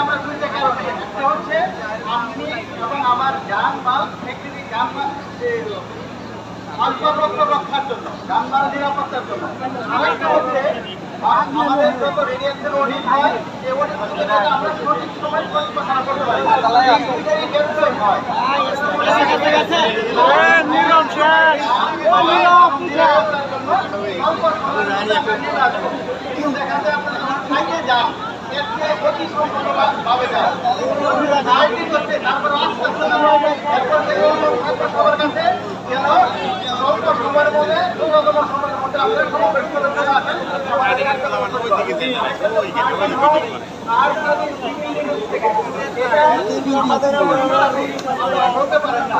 আমরা দুইটা কারণে, একটা হচ্ছে আপনি এবং আমার জানমাল রক্ষার জন্য, জানমাল নিরাপত্তার জন্য। আরেকটা হচ্ছে আমাদের যত রেডিয়েশন অডিট হয়, এই অডিট আমরা সঠিক সময় পরিচালনা করতে পারি। দেখা যায় আপনার যান অতি সম্পূর্ণভাবে যান তারপরে আস্তে আস্তে সবার কাছে যেন স্বল্প সময়ের মধ্যে ন্যূনতম সময়ের মধ্যে আপনার সমাবেশ করে চলে আসেন। আর হতে পারে না।